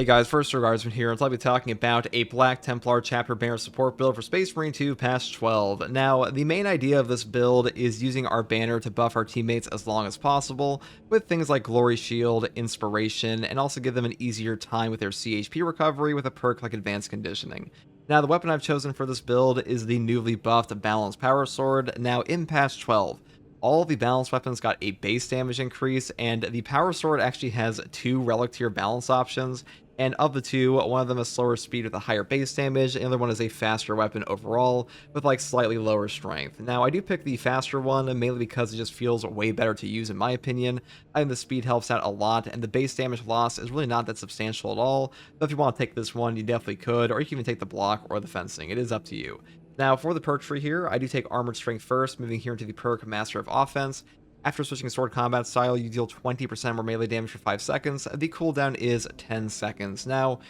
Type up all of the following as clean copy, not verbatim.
Hey guys, First Regardsman here, and I'll be talking about a Black Templar Chapter Banner support build for Space Marine 2 Patch 12. Now, the main idea of this build is using our banner to buff our teammates as long as possible, with things like Glory Shield, Inspiration, and also give them an easier time with their CHP recovery with a perk like Advanced Conditioning. Now, the weapon I've chosen for this build is the newly buffed Balanced Power Sword, now in Patch 12. All of the balanced weapons got a base damage increase, and the Power Sword actually has two Relic Tier balance options, and of the two, one of them is slower speed with a higher base damage, and the other one is a faster weapon overall with like slightly lower strength. Now, I do pick the faster one mainly because it just feels way better to use in my opinion. I think the speed helps out a lot, and the base damage loss is really not that substantial at all, but if you want to take this one, you definitely could, or you can even take the block or the fencing. It is up to you. Now, for the perk tree here, I do take Armored Strength first, moving here into the perk Master of Offense. After switching sword combat style, you deal 20% more melee damage for 5 seconds. The cooldown is 10 seconds. Now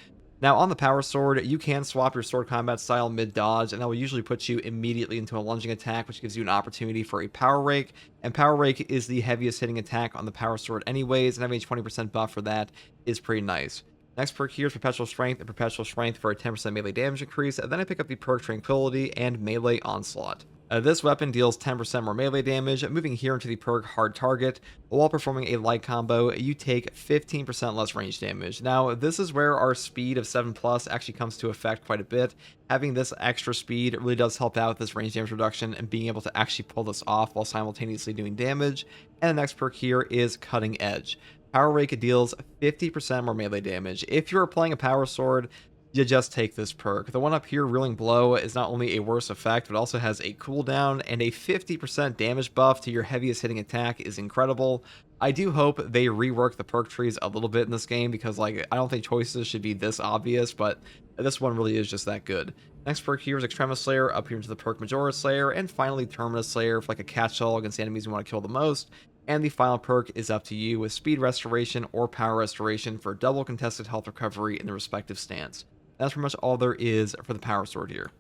on the power sword, you can swap your sword combat style mid-dodge, and that will usually put you immediately into a lunging attack, which gives you an opportunity for a power rake. And power rake is the heaviest hitting attack on the power sword anyways, and having a 20% buff for that is pretty nice. Next perk here is Perpetual Strength and Perpetual Strength for a 10% melee damage increase, and then I pick up the perk Tranquility and Melee Onslaught. This weapon deals 10% more melee damage. Moving here into the perk Hard Target, while performing a light combo, you take 15% less range damage. Now, this is where our speed of 7+ actually comes to effect quite a bit. Having this extra speed really does help out with this range damage reduction and being able to actually pull this off while simultaneously doing damage. And the next perk here is Cutting Edge. Power Rake deals 50% more melee damage. If you're playing a power sword, you just take this perk. The one up here, Reeling Blow, is not only a worse effect, but also has a cooldown, and a 50% damage buff to your heaviest hitting attack is incredible. I do hope they rework the perk trees a little bit in this game, because like I don't think choices should be this obvious, but this one really is just that good. Next perk here is Extremis Slayer, up here into the perk Majora Slayer, and finally Terminus Slayer for like a catch-all against the enemies you want to kill the most. And the final perk is up to you with Speed Restoration or Power Restoration for double contested health recovery in the respective stance. That's pretty much all there is for the power sword here.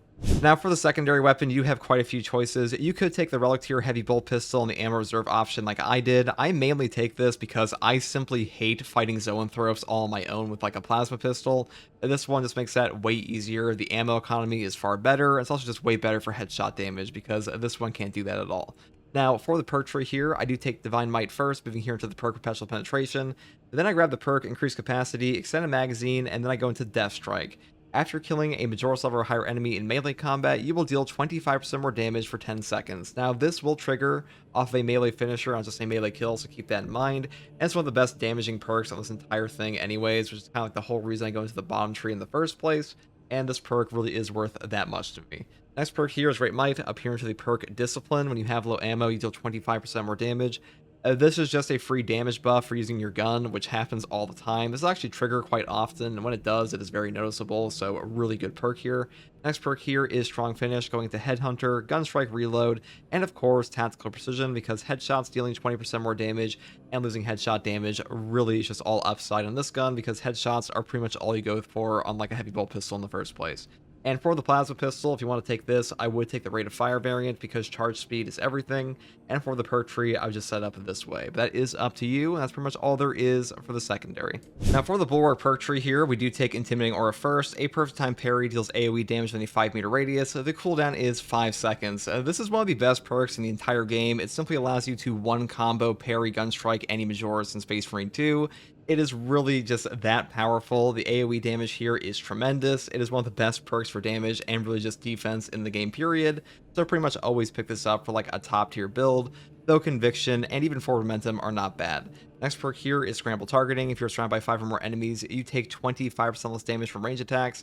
Now for the secondary weapon, you have quite a few choices. You could take the Relic Tier Heavy Bolt Pistol and the Ammo Reserve option like I did. I mainly take this because I simply hate fighting Zoanthropes all on my own with like a Plasma Pistol. This one just makes that way easier. The ammo economy is far better. It's also just way better for headshot damage because this one can't do that at all. Now, for the perk tree here, I do take Divine Might first, moving here into the perk Perpetual Penetration. Then I grab the perk Increased Capacity, Extended Magazine, and then I go into Death Strike. After killing a Majora's level or higher enemy in melee combat, you will deal 25% more damage for 10 seconds. Now, this will trigger off of a melee finisher on just a melee kill, so keep that in mind. And it's one of the best damaging perks on this entire thing anyways, which is kind of like the whole reason I go into the bottom tree in the first place. And this perk really is worth that much to me. Next perk here is Great Might, up here into the perk Discipline. When you have low ammo, you deal 25% more damage. This is just a free damage buff for using your gun, which happens all the time. This will actually trigger quite often, and when it does, it is very noticeable, so a really good perk here. Next perk here is Strong Finish, going to Headhunter, Gunstrike Reload, and of course Tactical Precision, because headshots dealing 20% more damage and losing headshot damage really is just all upside on this gun, because headshots are pretty much all you go for on like a heavy bolt pistol in the first place. And for the Plasma Pistol, if you want to take this, I would take the Rate of Fire variant because charge speed is everything. And for the perk tree, I would just set up this way. But that is up to you, and that's pretty much all there is for the secondary. Now for the Bulwark perk tree here, we do take Intimidating Aura first. A perfect time parry deals AoE damage within a 5-meter radius. The cooldown is 5 seconds. This is one of the best perks in the entire game. It simply allows you to one combo parry Gunstrike any Majoras in Space Marine 2. It is really just that powerful. The AoE damage here is tremendous. It is one of the best perks for damage and really just defense in the game period. So pretty much always pick this up for like a top tier build, though Conviction and even Forward Momentum are not bad. Next perk here is Scramble Targeting. If you're surrounded by 5 or more enemies, you take 25% less damage from range attacks.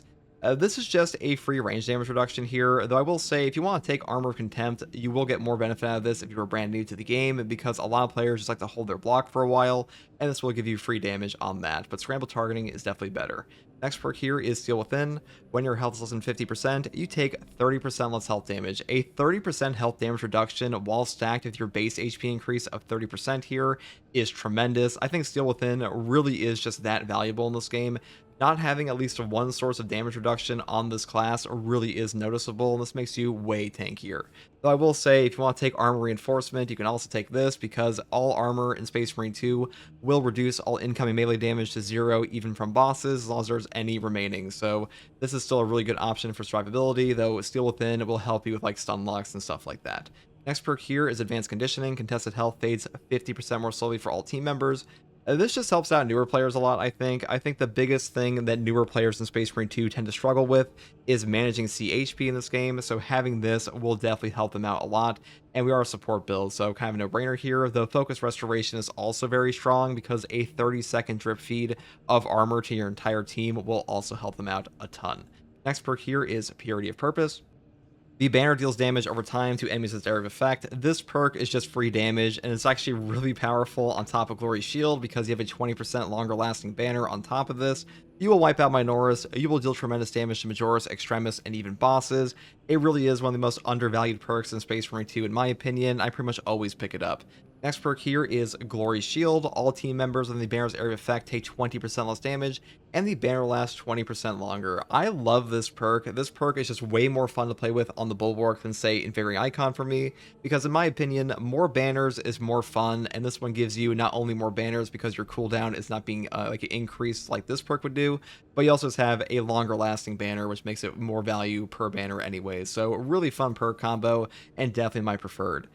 This is just a free range damage reduction here, though I will say if you want to take Armor of Contempt, you will get more benefit out of this if you are brand new to the game, because a lot of players just like to hold their block for a while, and this will give you free damage on that, but Scramble Targeting is definitely better. Next perk here is Steel Within. When your health is less than 50%, you take 30% less health damage. A 30% health damage reduction while stacked with your base HP increase of 30% here is tremendous. I think Steel Within really is just that valuable in this game. not having at least one source of damage reduction on this class really is noticeable, and this makes you way tankier. Though I will say, if you want to take armor reinforcement, you can also take this, because all armor in Space Marine 2 will reduce all incoming melee damage to 0, even from bosses, as long as there's any remaining. So this is still a really good option for survivability, though Steel Within will help you with like stun locks and stuff like that. Next perk here is Advanced Conditioning. Contested health fades 50% more slowly for all team members. This just helps out newer players a lot, I think. I think the biggest thing that newer players in Space Marine 2 tend to struggle with is managing CHP in this game, so having this will definitely help them out a lot. And we are a support build, so kind of a no-brainer here. The Focus Restoration is also very strong, because a 30-second drip feed of armor to your entire team will also help them out a ton. Next perk here is Purity of Purpose. The banner deals damage over time to enemies with area of effect. This perk is just free damage, and it's actually really powerful on top of Glory Shield, because you have a 20% longer lasting banner on top of this. You will wipe out Minoris, you will deal tremendous damage to Majoris, Extremis, and even bosses. It really is one of the most undervalued perks in Space Marine 2 in my opinion. I pretty much always pick it up. Next perk here is Glory Shield. All team members in the banner's area of effect take 20% less damage, and the banner lasts 20% longer. I love this perk. This perk is just way more fun to play with on the Bulwark than, say, Inferi Icon for me, because in my opinion, more banners is more fun, and this one gives you not only more banners because your cooldown is not being like increased like this perk would do, but you also just have a longer lasting banner, which makes it more value per banner anyways. So really fun perk combo, and definitely my preferred.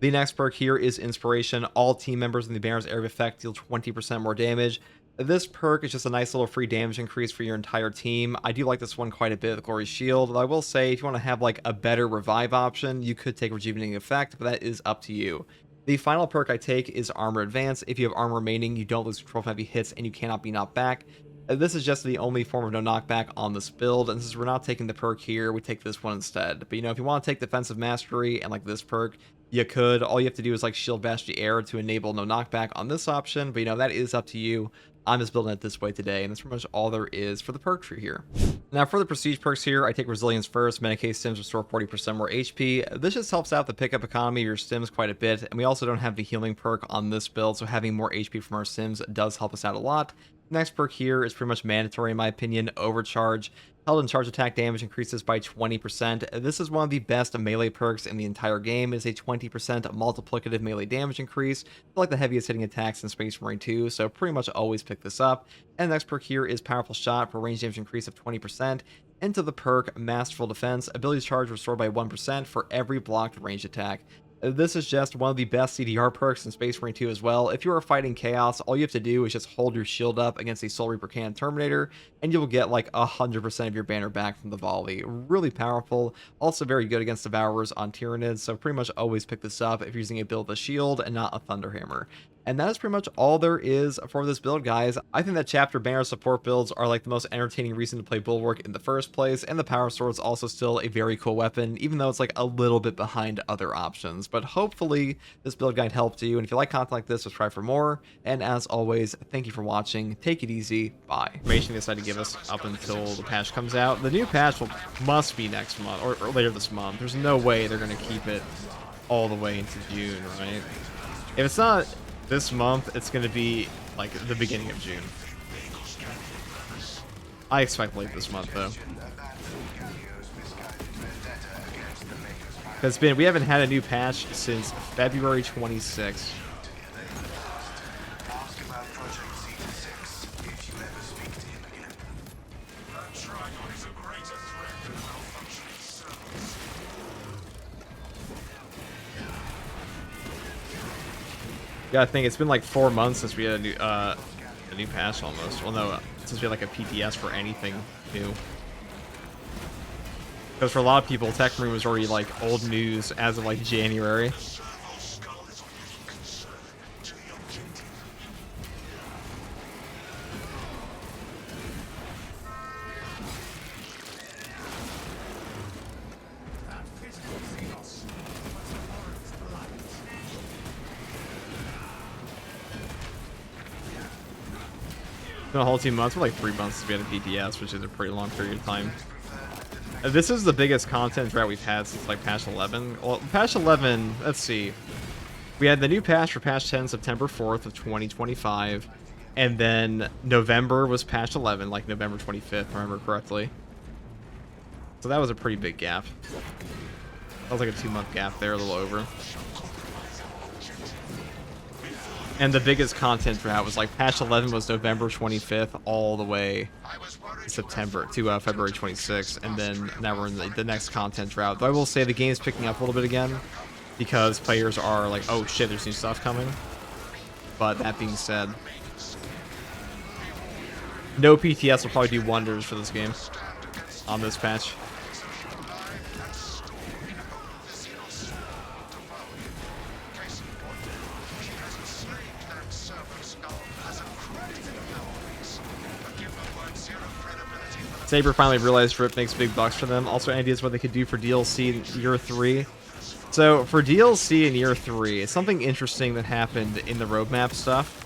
The next perk here is Inspiration. All team members in the banner's area of effect deal 20% more damage. This perk is just a nice little free damage increase for your entire team. I do like this one quite a bit with Glory Shield. I will say, if you want to have like a better revive option, you could take Rejuvenating Effect, but that is up to you. The final perk I take is Armor Advance. If you have armor remaining, you don't lose control from heavy hits, and you cannot be knocked back. This is just the only form of no knockback on this build, and since we're not taking the perk here, we take this one instead. But if you want to take Defensive Mastery and like this perk, you could. All you have to do is like Shield Bash the Air to enable no knockback on this option, but that is up to you. I'm just building it this way today, and that's pretty much all there is for the perk tree here. Now for the prestige perks here, I take Resilience first. Medicae stims restore 40% more HP. This just helps out the pickup economy of your stims quite a bit, and we also don't have the healing perk on this build, so having more HP from our stims does help us out a lot. Next perk here is pretty much mandatory in my opinion, Overcharge. Held and charge attack damage increases by 20%. This is one of the best melee perks in the entire game. It is a 20% multiplicative melee damage increase for like the heaviest hitting attacks in Space Marine 2, so pretty much always pick this up. And the next perk here is Powerful Shot for range damage increase of 20%. Into the perk Masterful Defense, ability charge restored by 1% for every blocked range attack. This is just one of the best CDR perks in Space Marine 2 as well. If you are fighting Chaos, all you have to do is just hold your shield up against a Soul Reaper Cannon Terminator, and you will get like 100% of your banner back from the volley. Really powerful. Also very good against Devourers on Tyranids, so pretty much always pick this up if you're using a build with a shield and not a Thunderhammer. And that is pretty much all there is for this build, guys. I think that chapter banner support builds are like the most entertaining reason to play Bulwark in the first place, and the Power Sword is also still a very cool weapon, even though it's like a little bit behind other options. But hopefully this build guide helped you, and if you like content like this, subscribe for more. And as always, thank you for watching. Take it easy. Bye. Information they decided to give us up until the patch comes out. The new patch must be next month or later this month. There's no way they're going to keep it all the way into June, right? If it's not this month, it's going to be like the beginning of June. I expect late this month though, because we haven't had a new patch since February 26th. Yeah, I think it's been like 4 months since we had a new patch almost. Well, no, since we had like a PTS for anything new. Because for a lot of people, Tech Marine was already like old news as of like January. It's been a whole 2 months, for like 3 months since we had a PTS, which is a pretty long period of time. This is the biggest content drought we've had since like patch 11. Well, patch 11, let's see. We had the new patch for patch 10 September 4th of 2025. And then November was patch 11, like November 25th, if I remember correctly. So that was a pretty big gap. That was like a 2-month gap there, a little over. And the biggest content drought was like patch 11 was November 25th all the way to September to February 26th, and then now we're in the next content drought. Though I will say the game's picking up a little bit again because players are like, oh shit, there's new stuff coming. But that being said, no PTS will probably do wonders for this game on this patch. Saber finally realized Rip makes big bucks for them. Also, ideas what they could do for DLC in year 3. So, for DLC in year 3, something interesting that happened in the roadmap stuff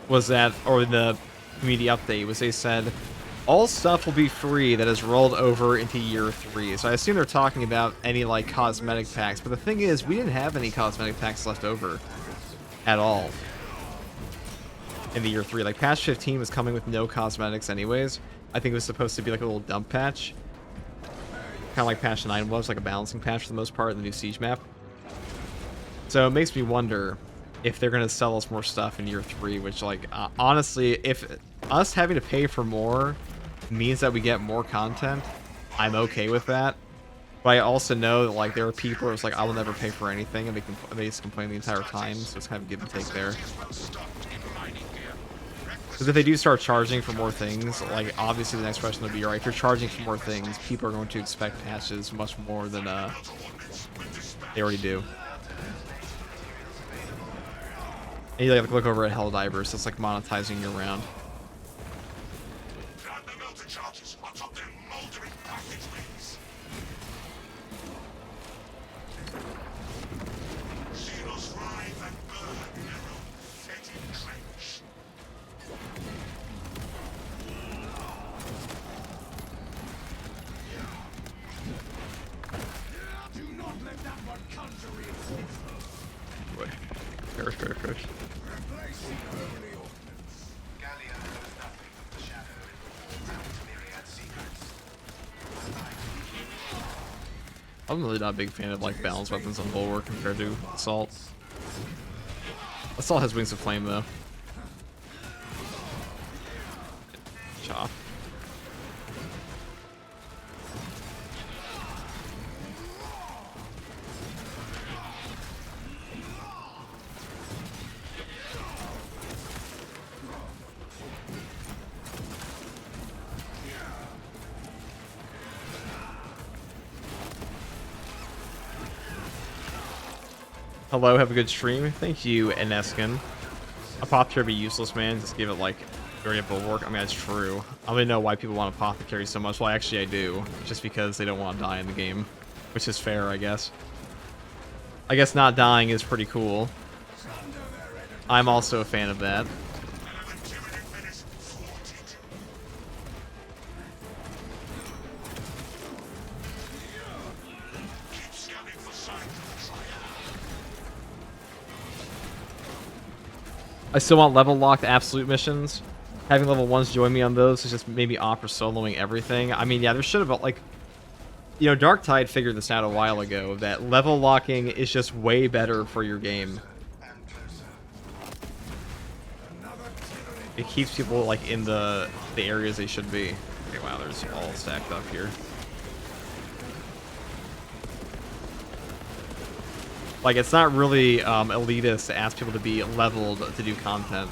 was that, or the community update, was they said, all stuff will be free that is rolled over into year 3. So I assume they're talking about any, like, cosmetic packs. But the thing is, we didn't have any cosmetic packs left over at all in the year 3. Like, patch 15 was coming with no cosmetics anyways. I think it was supposed to be like a little dump patch. Kind of like patch 9 was, like a balancing patch for the most part in the new Siege map. So it makes me wonder if they're going to sell us more stuff in year 3, which, like, honestly, if us having to pay for more means that we get more content, I'm okay with that. But I also know that, like, there are people who's like, I will never pay for anything, and they just complain the entire time, so it's kind of give and take there. Because if they do start charging for more things, like, obviously the next question will be, alright, if you're charging for more things, people are going to expect patches much more than they already do. And you like look over at Helldivers, so it's like monetizing your round. Perish. I'm really not a big fan of, like, balanced weapons on Bulwark compared to Assault. Assault has Wings of Flame, though. Chop. Hello, have a good stream. Thank you, Eneskin. Apothecary would be useless, man. Just give it, like, very Bulwark. I mean, that's true. I don't even know why people want Apothecary so much. Well, actually, I do. Just because they don't want to die in the game. Which is fair, I guess. I guess not dying is pretty cool. I'm also a fan of that. I still want level locked absolute missions. Having level 1s join me on those is just maybe opera soloing everything. I mean, yeah, there should have, like, you know, Darktide figured this out a while ago, that level locking is just way better for your game. It keeps people, like, in the areas they should be. Okay, wow, there's all stacked up here. Like, it's not really elitist to ask people to be leveled to do content.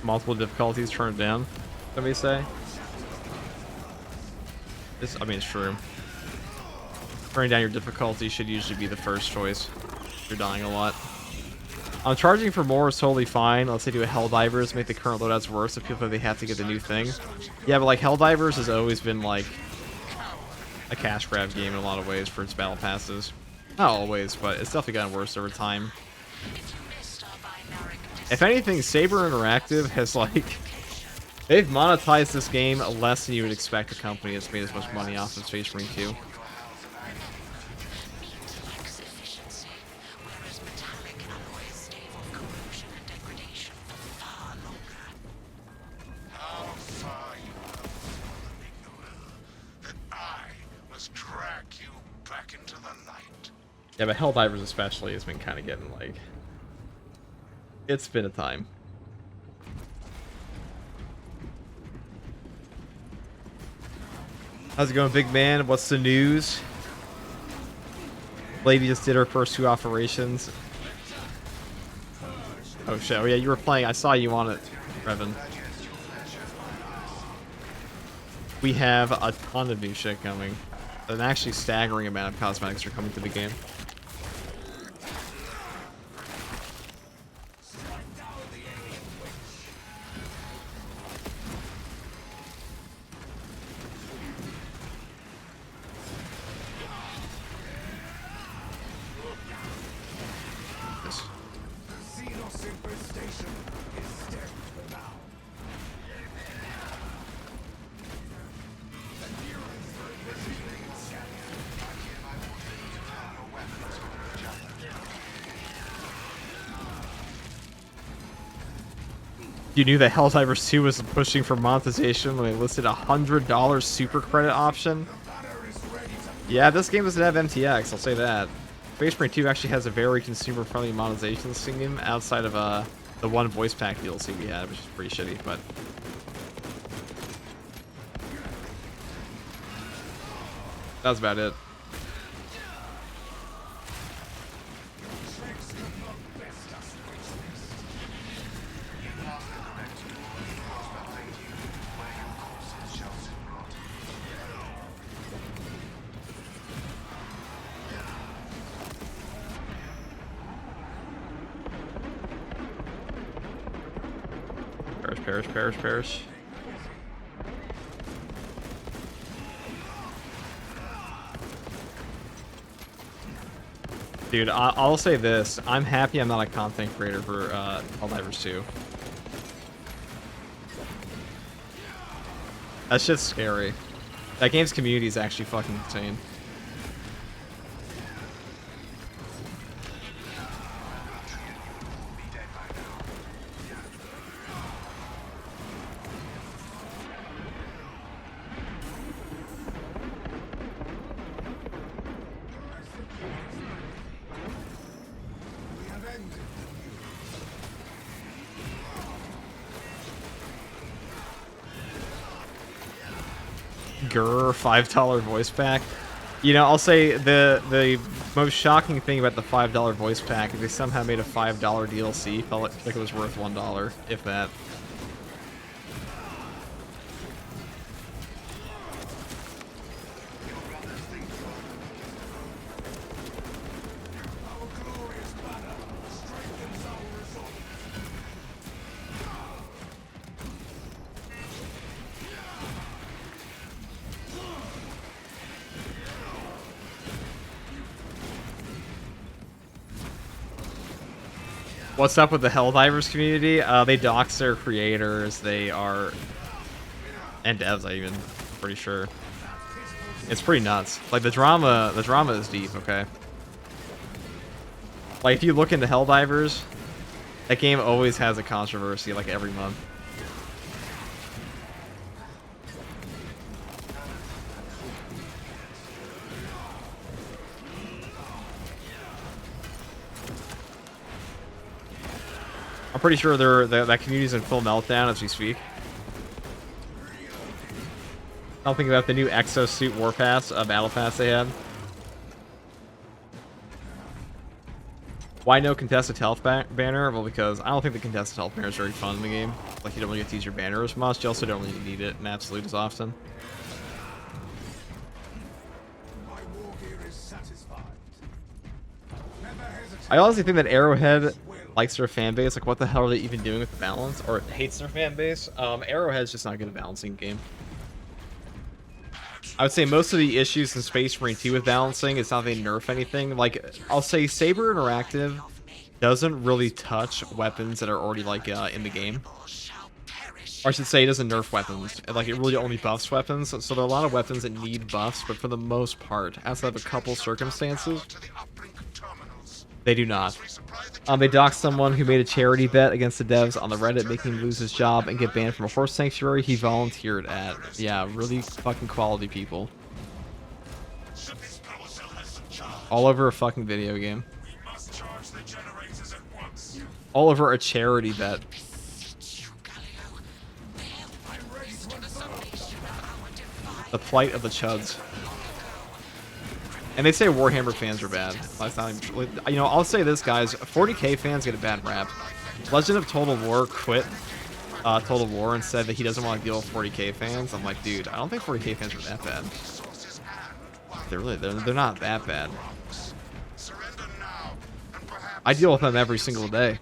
Multiple difficulties turned down, let me say. I mean, it's true. Turning down your difficulty should usually be the first choice if you're dying a lot. Charging for more is totally fine. Let's say do a Helldivers, make the current loadouts worse if people think they have to get the new thing. Yeah, but like Helldivers has always been like a cash grab game in a lot of ways for its battle passes. Not always, but it's definitely gotten worse over time. If anything, Saber Interactive has, like, they've monetized this game less than you would expect a company that's made as much money off of Space Marine 2. Yeah, but Helldivers especially has been kind of getting, like... It's been a time. How's it going, big man? What's the news? Lady just did her first 2 operations. Oh shit, oh yeah, you were playing. I saw you on it, Revan. We have a ton of new shit coming. An actually staggering amount of cosmetics are coming to the game. You knew that Helldivers 2 was pushing for monetization when they listed a $100 super credit option? Yeah, this game doesn't have MTX, I'll say that. Space Marine 2 actually has a very consumer-friendly monetization scheme outside of the one voice pack DLC we had, which is pretty shitty, but... That's about it. Perish. Dude, I'll say this. I'm happy I'm not a content creator for Helldivers 2. That shit's scary. That game's community is actually fucking insane. Grr, $5 voice pack. You know, I'll say the most shocking thing about the $5 voice pack is they somehow made a $5 DLC. Felt like it was worth $1, if that. What's up with the Helldivers community? They dox their creators. They are... And devs, I'm even pretty sure. It's pretty nuts. Like, the drama is deep, okay? Like, if you look into Helldivers, that game always has a controversy, like, every month. I'm pretty sure that community's in full meltdown as we speak. I'm thinking about the new Exosuit Warpass, Battle Pass they had. Why no contested health banner? Well, because I don't think the contested health banner is very fun in the game. Like, you don't really get to use your banner as much. You also don't really need it in Absolute as often. I honestly think that Arrowhead likes their fan base. Like, what the hell are they even doing with the balance? Or hates their fan base? Arrowhead's just not good at balancing game. I would say most of the issues in Space Marine 2 with balancing is not they nerf anything. Like, I'll say Saber Interactive doesn't really touch weapons that are already, like, in the game. Or I should say it doesn't nerf weapons. Like, it really only buffs weapons. So there are a lot of weapons that need buffs, but for the most part, outside of a couple circumstances, they do not. They doxed someone who made a charity bet against the devs on the Reddit, making him lose his job and get banned from a horse sanctuary he volunteered at. Yeah, really fucking quality people. All over a fucking video game. All over a charity bet. The plight of the chuds. And they say Warhammer fans are bad. That's not even true. You know, I'll say this, guys. 40k fans get a bad rap. Legend of Total War quit Total War and said that he doesn't want to deal with 40k fans. I'm like, dude, I don't think 40k fans are that bad. They're not that bad. I deal with them every single day.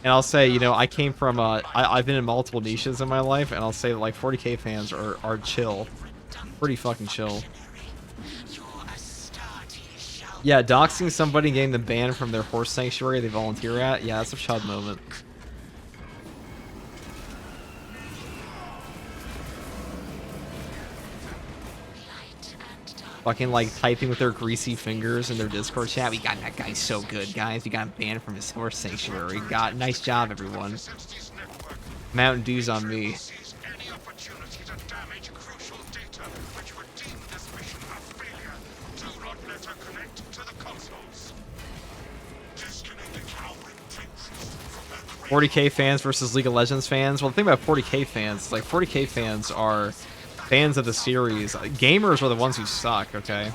And I'll say, you know, I came from, I've been in multiple niches in my life, and I'll say that, like, 40k fans are chill. Pretty fucking chill. Yeah, doxing somebody, getting them banned from their horse sanctuary they volunteer at, yeah, that's a chud moment. Fucking, like, typing with their greasy fingers in their Discord chat. We got that guy so good, guys. We got him banned from his horse sanctuary. Nice job, everyone. Mountain Dew's on me. "40k fans versus League of Legends fans." Well, the thing about 40k fans is, like, 40k fans are fans of the series. Gamers are the ones who suck, okay?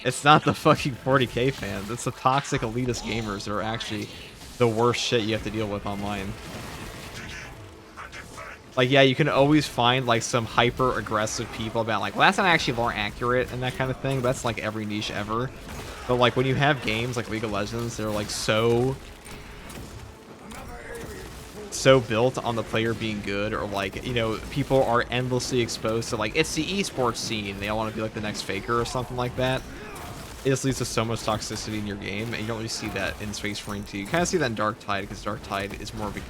It's not the fucking 40k fans. It's the toxic elitist gamers that are actually the worst shit you have to deal with online. Like, yeah, you can always find, like, some hyper-aggressive people about, like, well, that's not actually more accurate and that kind of thing. That's, like, every niche ever. But, like, when you have games like League of Legends, they're, like, so built on the player being good, or, like, you know, people are endlessly exposed to, like, it's the esports scene, they all want to be like the next Faker or something like that. It just leads to so much toxicity in your game, and you don't really see that in Space Marine 2. You kind of see that in Dark Tide, because Dark Tide is more of a,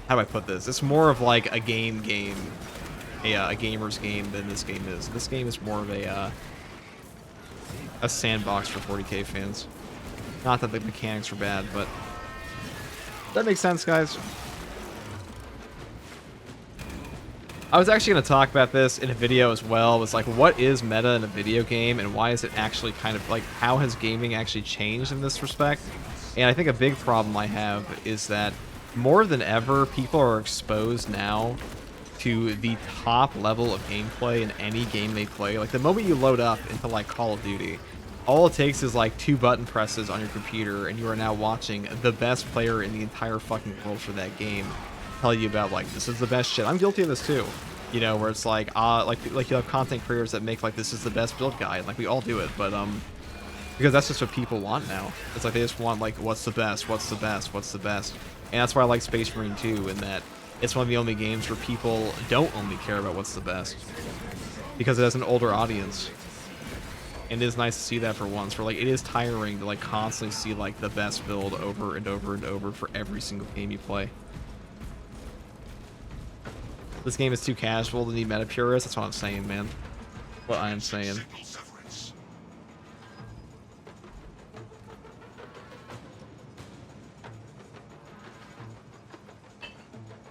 how do I put this? It's more of like a a gamer's game than this game is. This game is more of a sandbox for 40k fans. Not that the mechanics are bad, but that makes sense, guys. I was actually going to talk about this in a video as well. It's like, what is meta in a video game, and why is it actually kind of, like, how has gaming actually changed in this respect? And I think a big problem I have is that more than ever, people are exposed now to the top level of gameplay in any game they play. Like, the moment you load up into, like, Call of Duty, all it takes is, like, 2 button presses on your computer, and you are now watching the best player in the entire fucking world for that game tell you about, like, this is the best shit. I'm guilty of this too, you know, where it's like you have content creators that make, like, this is the best build guide. Like, we all do it, but because that's just what people want now. It's like they just want, like, what's the best, what's the best, what's the best. And that's why I like Space Marine 2, in that it's one of the only games where people don't only care about what's the best, because it has an older audience. And it is nice to see that for once, where, like, it is tiring to, like, constantly see, like, the best build over and over and over for every single game you play. This game is too casual to need meta purists. That's what I'm saying, man. What I am saying.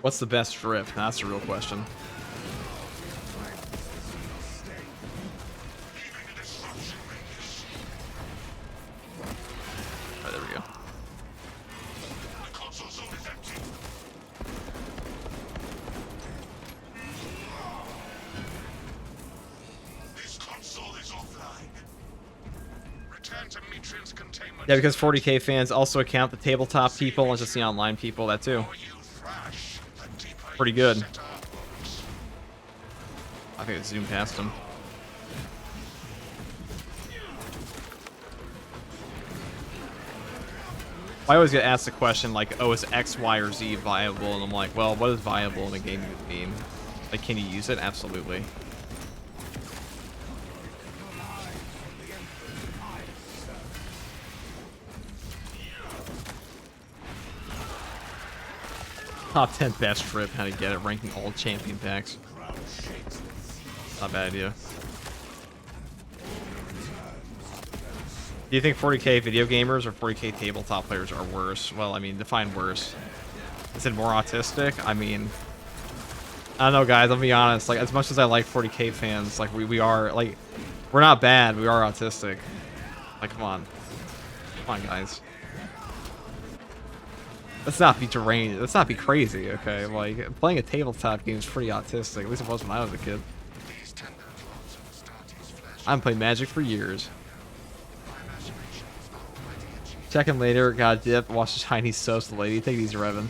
What's the best drift? That's the real question. Alright, there we go. Yeah, because 40k fans also account the tabletop people and just the online people, that too. Pretty good. I think I zoomed past him. I always get asked the question, like, oh, is X, Y, or Z viable? And I'm like, well, what is viable in a gaming mean? Like, can you use it? Absolutely. Top 10 best trip, how to get it, ranking all champion packs. Not a bad idea. Do you think 40k video gamers or 40k tabletop players are worse? Well, I mean, define worse. Is it more autistic? I mean, I don't know, guys. I'll be honest. Like, as much as I like 40k fans, like we are, like, we're not bad. We are autistic. Like, come on, guys. Let's not be deranged. Let's not be crazy, okay? Like, playing a tabletop game is pretty autistic. At least it was when I was a kid. I haven't played Magic for years. Check him later. Got dip. Watch the Chinese toast the lady. Take it easy, Revan.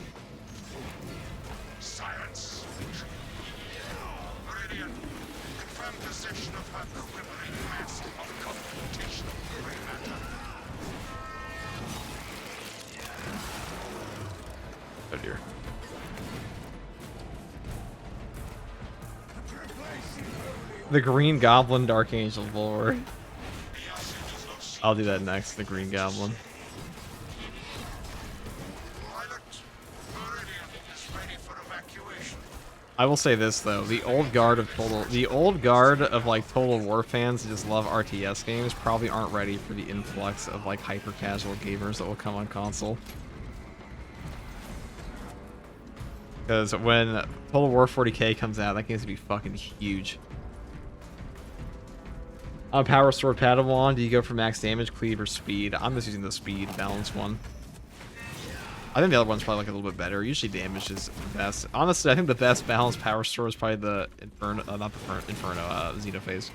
Oh dear. The Green Goblin, Dark Angel Bulwark. I'll do that next. The Green Goblin. I will say this though, the old guard of like Total War fans who just love RTS games probably aren't ready for the influx of like hyper casual gamers that will come on console. Because when Total War 40k comes out, that game's gonna be fucking huge. Power Sword Padawan, do you go for max damage, cleave, or speed? I'm just using the speed balance one. I think the other one's probably like a little bit better. Usually damage is the best. Honestly, I think the best balanced power sword is probably the Inferno, not the Inferno, Xenophase.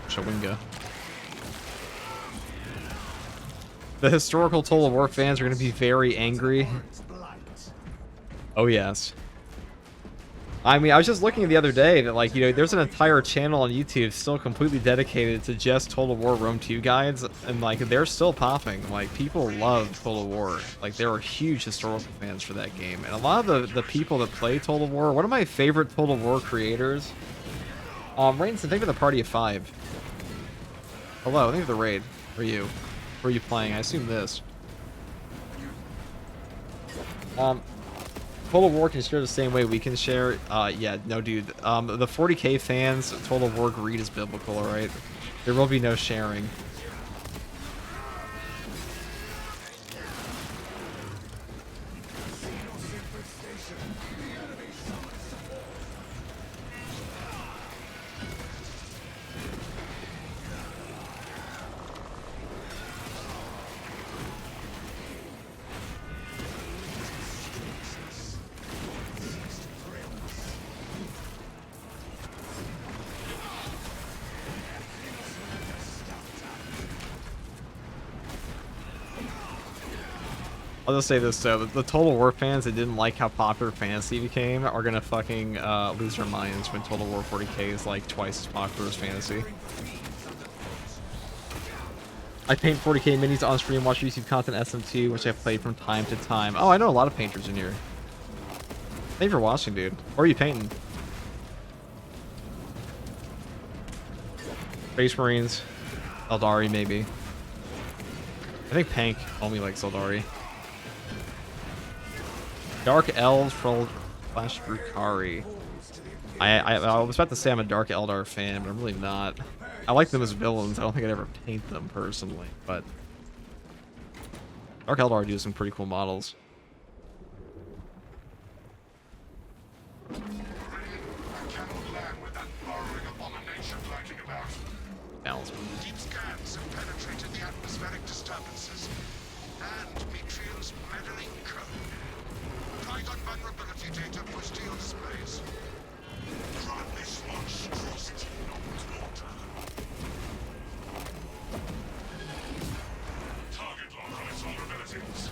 Shawinga. The historical Total War fans are going to be very angry. Oh yes. I mean, I was just looking the other day that, like, you know, there's an entire channel on YouTube still completely dedicated to just Total War Rome 2 guides, and, like, they're still popping. Like, people love Total War. Like, there are huge historical fans for that game. And a lot of the people that play Total War, one of my favorite Total War creators, Rainson, thank you for the party of 5. Hello, thank you for the raid. Where are you? Where are you playing? I assume this. Total War can share the same way we can share. Yeah, no, dude. The 40k fans, Total War greed is biblical, alright? There will be no sharing. I'll just say this though, the Total War fans that didn't like how popular Fantasy became are gonna fucking lose their minds when Total War 40k is like twice as popular as Fantasy. I paint 40k minis on stream, watch YouTube content SMT, which I've played from time to time. Oh, I know a lot of painters in here. Thank you for watching, dude. Or are you painting? Space Marines. Eldari, maybe. I think Pank only likes Eldari. Dark Elves Flash Drukari. I was about to say I'm a Dark Eldar fan, but I'm really not. I like them as villains. I don't think I'd ever paint them personally, but Dark Eldar do some pretty cool models. Balance. Deep scans have penetrated the atmospheric disturbances and Metriel's meddling code. Trigon vulnerability data pushed to your displays. Grant this monstrosity not water. Target lock on its vulnerabilities.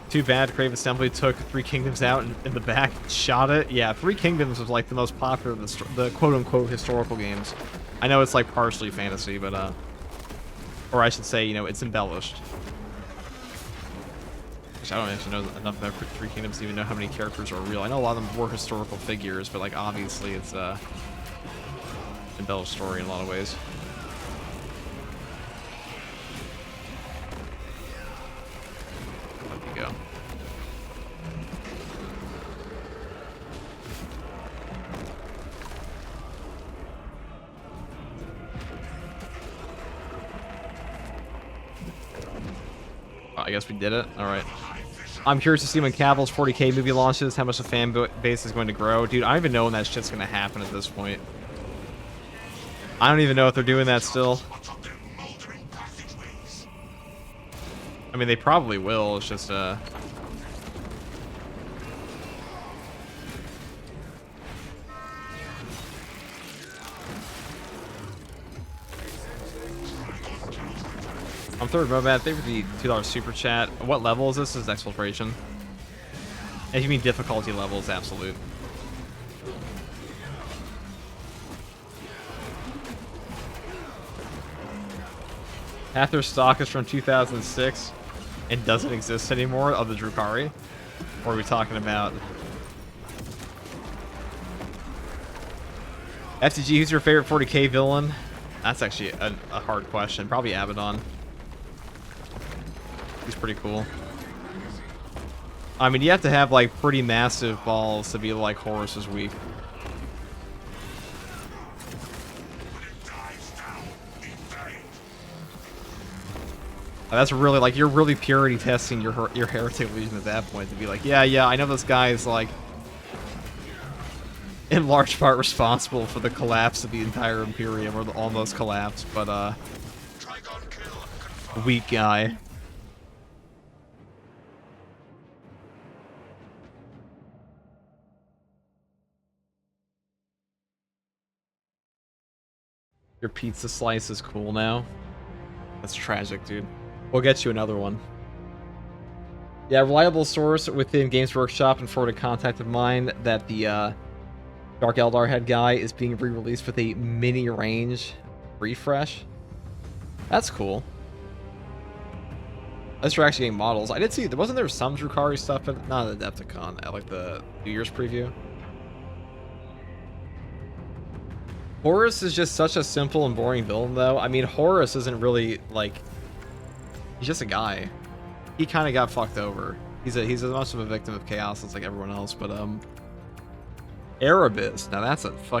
Too bad Crave Assembly took Three Kingdoms out in the back, shot it. Yeah, Three Kingdoms was like the most popular of the quote-unquote historical games. I know it's like partially fantasy, but or I should say, you know, it's embellished. Actually, I don't actually know enough about Three Kingdoms to even know how many characters are real. I know a lot of them were historical figures, but like obviously it's an embellished story in a lot of ways. Let me go. I guess we did it. All right. I'm curious to see when Cavill's 40K movie launches, how much the fan base is going to grow. Dude, I don't even know when that shit's going to happen at this point. I don't even know if they're doing that still. I mean, they probably will. It's just, I'm third Mobat. Thank you for the $2 super chat. What level is this? This is Exfiltration. If you mean difficulty levels, absolute. Half their stock is from 2006 and doesn't exist anymore of the Drukhari. Or are we talking about FTG? Who's your favorite 40K villain? That's actually a hard question. Probably Abaddon. He's pretty cool. I mean, you have to have like pretty massive balls to be like Horus is weak. That's really like you're really purity testing your heretic legion at that point to be like, yeah, I know this guy is like in large part responsible for the collapse of the entire Imperium, or the almost collapse, but weak guy. Your pizza slice is cool now. That's tragic, dude. We'll get you another one. Yeah, reliable source within Games Workshop and forwarded contact of mine that the Dark Eldar head guy is being re-released with a mini range refresh. That's cool. Unless you're actually getting models. I did see, wasn't there some Drukhari stuff, but not at Adepticon, at like the New Year's preview? Horus is just such a simple and boring villain, though. I mean, Horus isn't really, like... He's just a guy. He kind of got fucked over. He's as much of a victim of chaos as, like, everyone else, but, Erebus. Now, that's a fucking